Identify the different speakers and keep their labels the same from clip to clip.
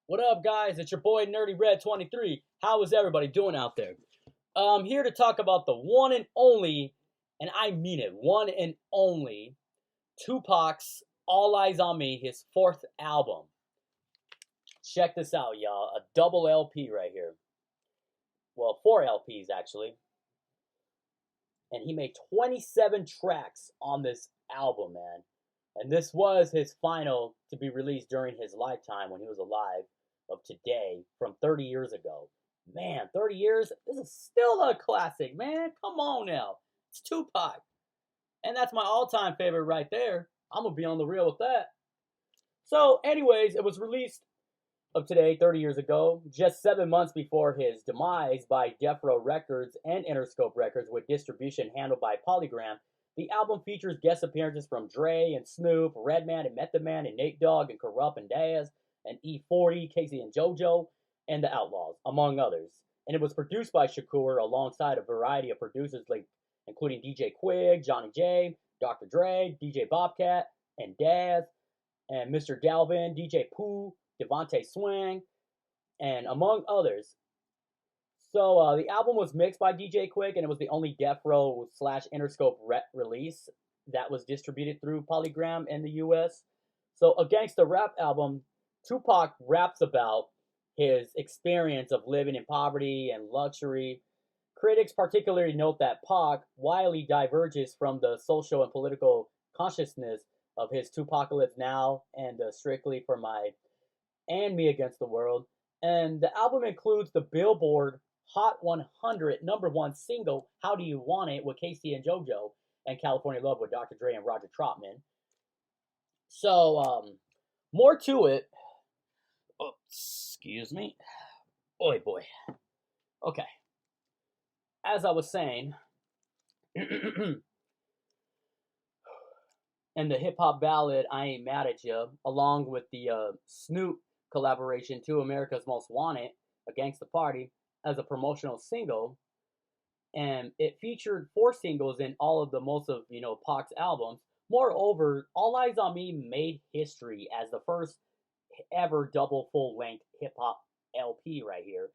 Speaker 1: What up, guys? It's your boy Nerdy Red 23. How is everybody doing out there? I'm here to talk about the one and only, and I mean it, one and only, Tupac's All Eyez On Me, his fourth album. Check this out, y'all. A double LP right here. Well, 4 LPs, actually. And he made 27 tracks on this album, man. And this was his final to be released during his lifetime when he was alive of today from 30 years ago. Man, 30 years? This is still a classic, man. Come on now. It's Tupac. And that's my all-time favorite right there. I'm going to be on the real with that. So, anyways, it was released of today, 30 years ago, just 7 months before his demise by Death Row Records and Interscope Records with distribution handled by Polygram. The album features guest appearances from Dre and Snoop, Redman and Method Man and Nate Dogg and Kurupt and Daz and E40, Casey and JoJo, and the Outlawz, among others. And it was produced by Shakur alongside a variety of producers including DJ Quik, Johnny J, Dr. Dre, DJ Bobcat, and Daz, and Mr. Dalvin, DJ Pooh, DeVante Swing, and among others. So the album was mixed by DJ Quik, and it was the only Death Row / Interscope release that was distributed through Polygram in the US. So a gangsta rap album, Tupac raps about his experience of living in poverty and luxury. Critics particularly note that Pac widely diverges from the social and political consciousness of his Tupacalypse Now and Strictly for My and Me Against the World. And the album includes the Billboard Hot 100 #1 single, How Do You Want It, with Casey and JoJo, and California Love with Dr. Dre and Roger Troutman. So, more to it. Oh, excuse me. Oy boy. Okay. As I was saying, and the hip-hop ballad, I Ain't Mad At Ya, along with the Snoop collaboration to Amerikaz Most Wanted, A Gangsta Party, as a promotional single. And it featured 4 singles in all of the most of, Pac's albums. Moreover, All Eyez On Me made history as the first ever double full-length hip-hop LP right here,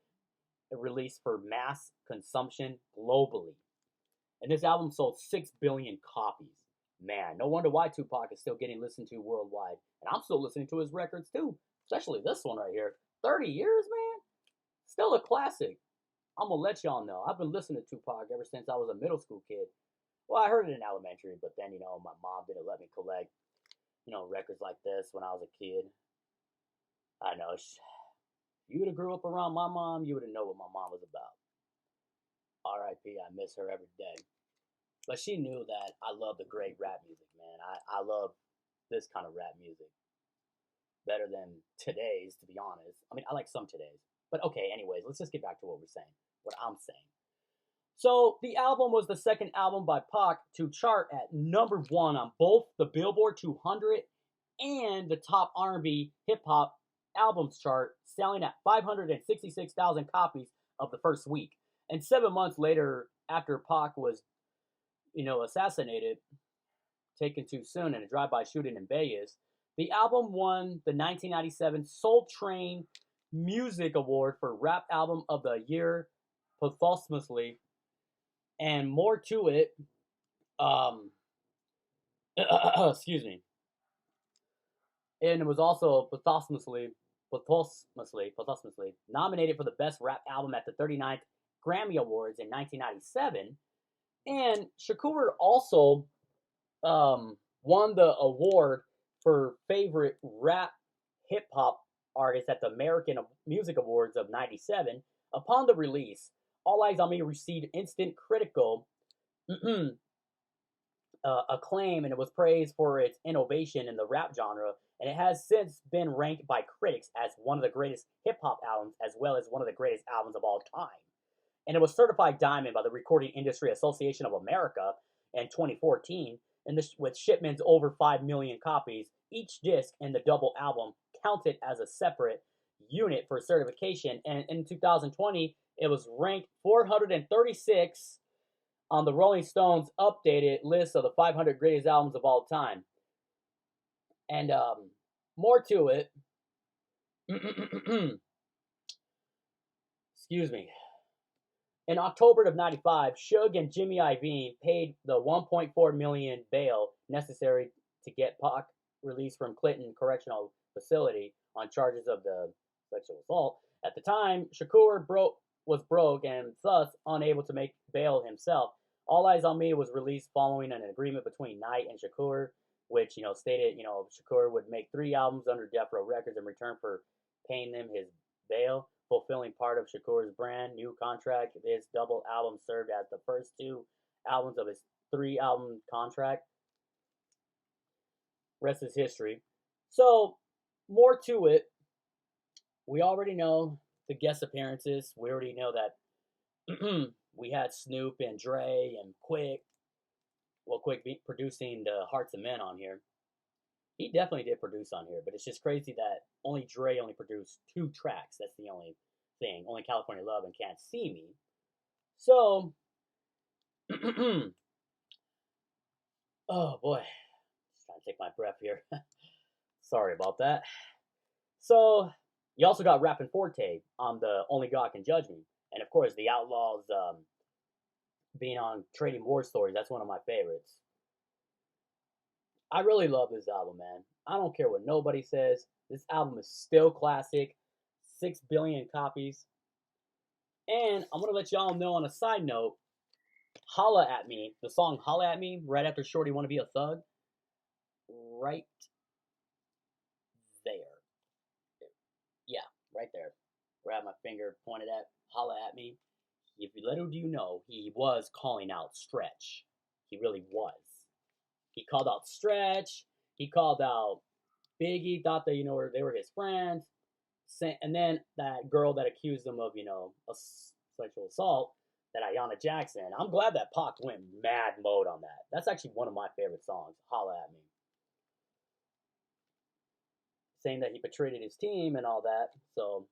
Speaker 1: released for mass consumption globally. And this album sold 6 billion copies. Man, no wonder why Tupac is still getting listened to worldwide. And I'm still listening to his records too, especially this one right here. 30 years, man? Still a classic. I'm going to let y'all know. I've been listening to Tupac ever since I was a middle school kid. Well, I heard it in elementary, but then, my mom didn't let me collect, records like this when I was a kid. I know. If you would have grew up around my mom, you would have known what my mom was about. R.I.P. I miss her every day. But she knew that I love the great rap music, man. I love this kind of rap music better than today's, to be honest. I mean, I like some today's. But okay, anyways, let's just get back to what I'm saying. So the album was the second album by Pac to chart at #1 on both the Billboard 200 and the top R&B hip-hop albums chart, selling at 566,000 copies of the first week. And 7 months later, after Pac was, assassinated, taken too soon in a drive-by shooting in Vegas, the album won the 1997 Soul Train Music Award for Rap Album of the Year posthumously. And more to it, excuse me. And it was also posthumously nominated for the Best Rap Album at the 39th Grammy Awards in 1997. And Shakur also won the award for Favorite Rap Hip Hop Artist at the American Music Awards of 97. Upon the release, All Eyez On Me received instant critical acclaim, and it was praised for its innovation in the rap genre, and it has since been ranked by critics as one of the greatest hip-hop albums, as well as one of the greatest albums of all time. And it was certified diamond by the Recording Industry Association of America in 2014, and this, with shipments over 5 million copies. Each disc in the double album counted as a separate unit for certification, and in 2020, it was ranked 436 on the Rolling Stones updated list of the 500 greatest albums of all time. And more to it, Excuse me. In October of '95, Suge and Jimmy Iovine paid the 1.4 million bail necessary to get Pac released from Clinton Correctional Facility on charges of the sexual assault. At the time, Shakur was broke and thus unable to make bail himself. All Eyez on Me was released following an agreement between Knight and Shakur, which stated Shakur would make 3 albums under Death Row Records in return for paying them his bail, fulfilling part of Shakur's brand new contract. This double album served as the first 2 albums of his 3-album contract. Rest is history. So, more to it. We already know the guest appearances. We already know that we had Snoop and Dre and Quik. Well, Quik producing the Heartz Of Men on here. He definitely did produce on here, but it's just crazy that only Dre only produced 2 tracks. That's the only thing. Only California Love and Can't See Me. So, oh boy. Just trying to take my breath here. Sorry about that. So, you also got Rappin' Forte on the Only God Can Judge Me. And of course, the Outlawz being on Tradin War Stories. That's one of my favorites. I really love this album, man. I don't care what nobody says. This album is still classic. 6 billion copies. And I'm going to let y'all know on a side note, Holla At Me, the song Holla At Me, right after Shorty Wanna Be a Thug, right there. Yeah, right there. Where I have my finger pointed at, Holla At Me. If little do you know, he was calling out Stretch. He really was. He called out Stretch. He called out Biggie. Thought that they were his friends. And then that girl that accused him of a sexual assault, that Ayanna Jackson. I'm glad that Pac went mad mode on that. That's actually one of my favorite songs. Holla At Me. Saying that he betrayed his team and all that. So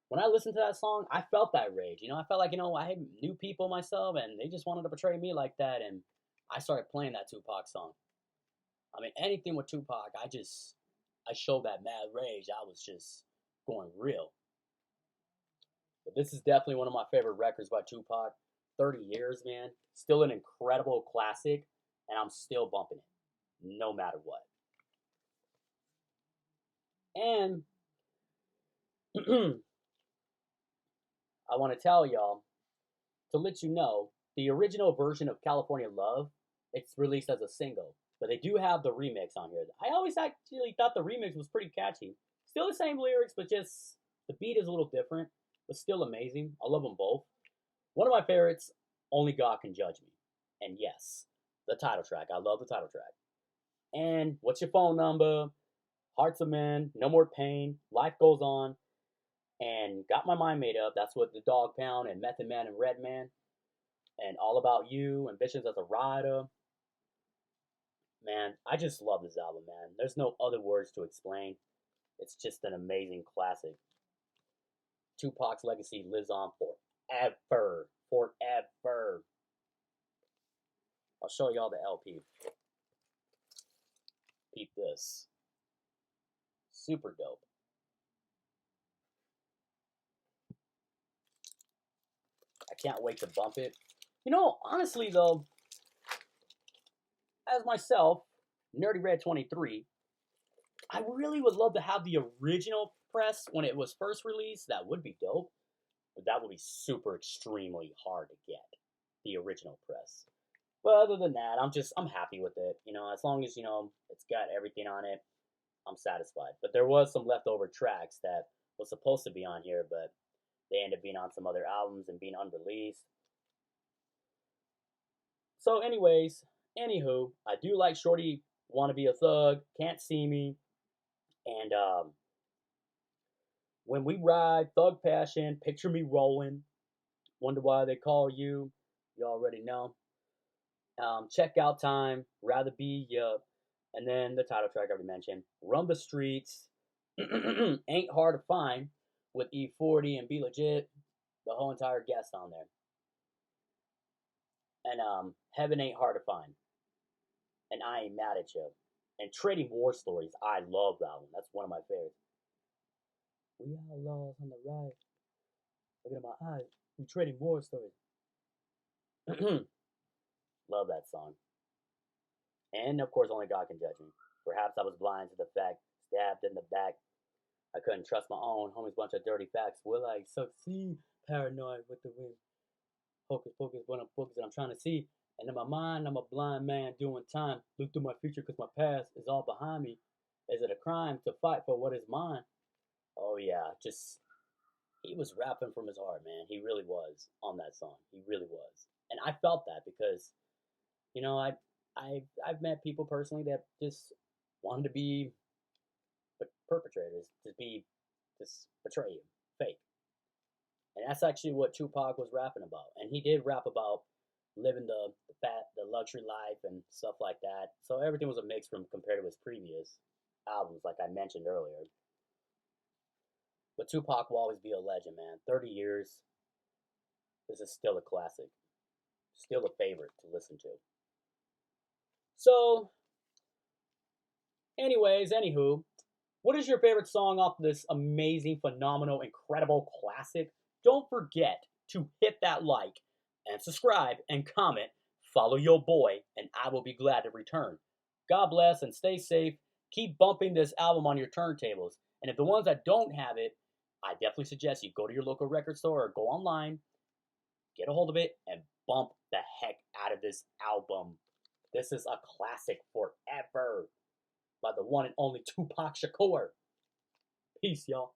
Speaker 1: when I listened to that song, I felt that rage. I felt like, I knew people myself and they just wanted to betray me like that. And I started playing that Tupac song. I mean, anything with Tupac, I showed that mad rage. I was just going real. But this is definitely one of my favorite records by Tupac. 30 years, man. Still an incredible classic. And I'm still bumping it. No matter what. And I want to tell y'all, to let you know, the original version of California Love, it's released as a single. But they do have the remix on here. I always actually thought the remix was pretty catchy. Still the same lyrics, but just the beat is a little different. But still amazing. I love them both. One of my favorites, Only God Can Judge Me. And yes, the title track. I love the title track. And What's Your Phone Number? Heartz Of Men, No More Pain, Life Goes On, and Got My Mind Made Up. That's what the Dog Pound and Method Man and Redman, and All About You, Ambitionz Az A Ridah. Man, I just love this album, man. There's no other words to explain. It's just an amazing classic. Tupac's legacy lives on forever. Forever. I'll show y'all the LP. Peep this. Super dope. I can't wait to bump it. Honestly though, as myself, Nerdy Red 23, I really would love to have the original press when it was first released. That would be dope. But that would be super extremely hard to get. The original press. But other than that, I'm happy with it. As long as, it's got everything on it, I'm satisfied. But there was some leftover tracks that was supposed to be on here, but they ended up being on some other albums and being unreleased. So anyways, anywho, I do like Shorty Wanna Be a Thug, Can't See Me, and When We Ride, Thug Passion, Picture Me Rolling, Wonder Why They Call You, you already know. Checkout Time, Ratha Be Ya, and then the title track I already mentioned, Run the Streets, Ain't Hard to Find, with E40 and Be Legit, the whole entire guest on there. And Heaven Ain't Hard to Find, and I Ain't Mad at You, and Tradin War Stories. I love that one. That's one of my favorites. the Outlawz on the right. Look at my eyes. We Tradin War Stories. Love that song. And of course, only God can judge me. Perhaps I was blind to the fact, stabbed in the back. I couldn't trust my own homies, bunch of dirty facts. Will I succeed? Paranoid with the wind. Focus, focus, what I'm focused and I'm trying to see. And in my mind, I'm a blind man doing time. Look through my future because my past is all behind me. Is it a crime to fight for what is mine? Oh yeah, just, he was rapping from his heart, man. He really was on that song. He really was. And I felt that because, you know, I've met people personally that just wanted to be perpetrators, just betray you, fake. And that's actually what Tupac was rapping about. And he did rap about living the luxury life and stuff like that. So everything was a mix from compared to his previous albums, like I mentioned earlier. But Tupac will always be a legend, man. 30 years, this is still a classic. Still a favorite to listen to. So, anyways, anywho, what is your favorite song off this amazing, phenomenal, incredible classic? Don't forget to hit that like and subscribe and comment. Follow your boy, and I will be glad to return. God bless and stay safe. Keep bumping this album on your turntables. And if the ones that don't have it, I definitely suggest you go to your local record store or go online, get a hold of it, and bump the heck out of this album. This is a classic forever by the one and only Tupac Shakur. Peace, y'all.